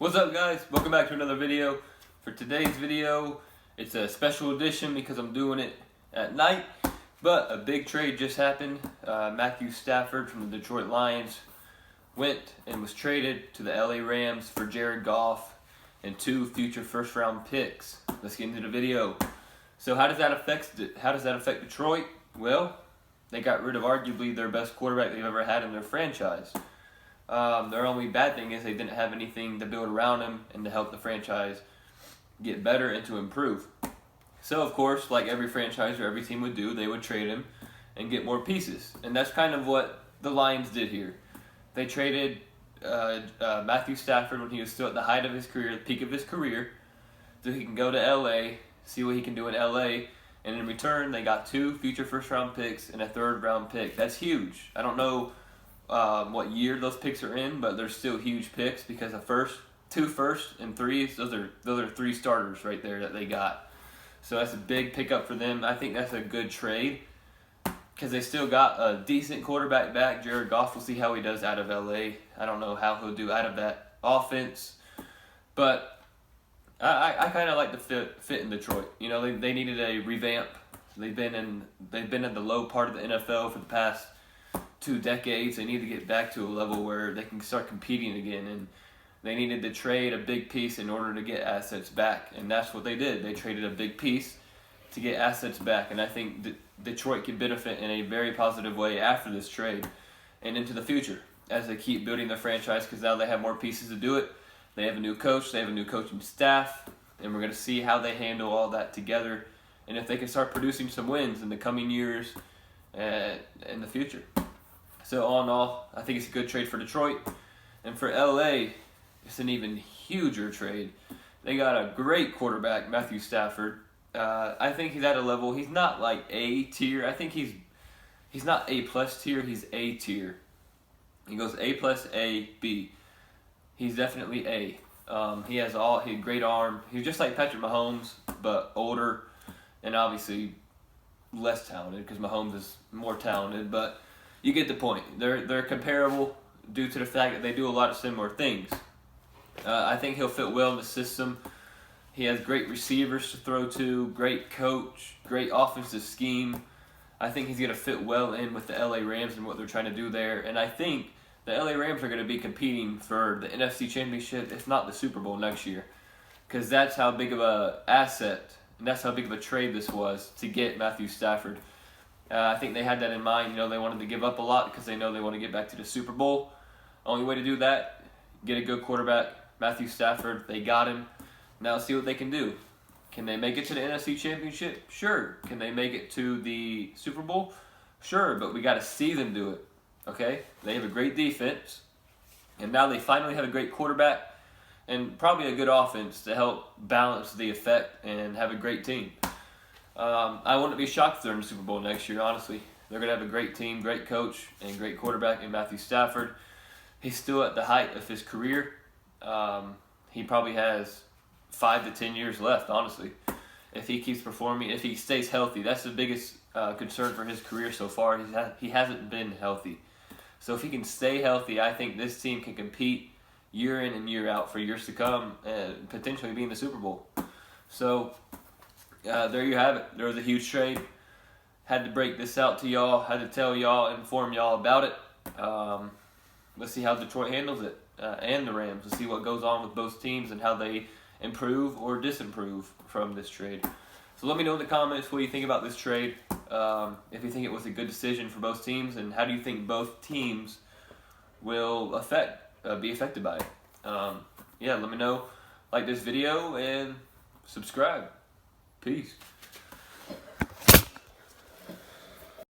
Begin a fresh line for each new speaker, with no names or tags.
What's up, guys? Welcome back to another video. For today's video, it's a special edition because I'm doing it at night, but a big trade just happened. Matthew Stafford from the Detroit Lions went and was traded to the LA Rams for Jared Goff and 2 future first-round picks. Let's get into the video. So how does that affect Detroit? Well, they got rid of arguably their best quarterback they've ever had in their franchise. Their only bad thing is they didn't have anything to build around him and to help the franchise get better and to improve. So, of course, like every franchise or every team would do, they would trade him and get more pieces. And that's kind of what the Lions did here. They traded Matthew Stafford when he was still at the height of his career, the peak of his career, so he can go to LA, see what he can do in LA. And in return, they got 2 future first-round picks and a third-round pick. That's huge. I don't know what year those picks are in, but they're still huge picks because the 2 firsts and 3s, those are 3 starters right there that they got. So that's a big pickup for them. I think that's a good trade because they still got a decent quarterback back. Jared Goff, we'll see how he does out of LA. I don't know how he'll do out of that offense, but I kind of like the fit in Detroit. You know, they needed a revamp. They've been in the low part of the NFL for the past 2 decades. They need to get back to a level where they can start competing again, and they needed to trade a big piece in order to get assets back, and that's what they did. They traded a big piece to get assets back, and I think Detroit can benefit in a very positive way after this trade and into the future as they keep building their franchise because now they have more pieces to do it. They have a new coach, they have a new coaching staff, and we're going to see how they handle all that together and if they can start producing some wins in the coming years in the future. So all in all, I think it's a good trade for Detroit. And for LA, it's an even huger trade. They got a great quarterback, Matthew Stafford. I think he's at a level, he's not like A tier. I think he's not A plus tier, he's A tier. He goes A plus A, B. He's definitely A. He had a great arm. He's just like Patrick Mahomes, but older and obviously less talented because Mahomes is more talented, but you get the point. They're comparable due to the fact that they do a lot of similar things. I think he'll fit well in the system. He has great receivers to throw to, great coach, great offensive scheme. I think he's going to fit well in with the LA Rams and what they're trying to do there. And I think the LA Rams are going to be competing for the NFC Championship, if not the Super Bowl next year. Because that's how big of an asset and that's how big of a trade this was to get Matthew Stafford. I think they had that in mind. You know, they wanted to give up a lot because they know they want to get back to the Super Bowl. Only way to do that, get a good quarterback, Matthew Stafford. They got him. Now see what they can do. Can they make it to the NFC Championship? Sure. Can they make it to the Super Bowl? Sure, but we got to see them do it. Okay? They have a great defense, and now they finally have a great quarterback and probably a good offense to help balance the effect and have a great team. I wouldn't be shocked if they're in the Super Bowl next year, honestly. They're going to have a great team, great coach, and great quarterback in Matthew Stafford. He's still at the height of his career. He probably has 5 to 10 years left, honestly. If he keeps performing, if he stays healthy, that's the biggest concern for his career so far. He hasn't been healthy. So if he can stay healthy, I think this team can compete year in and year out for years to come and potentially be in the Super Bowl. So there you have it. There was a huge trade. Had to break this out to y'all. Had to tell y'all, inform y'all about it. Let's see how Detroit handles it and the Rams. Let's see what goes on with both teams and how they improve or disimprove from this trade. So let me know in the comments what you think about this trade. If you think it was a good decision for both teams, and how do you think both teams will be affected by it. Yeah, let me know. Like this video and subscribe. Peace.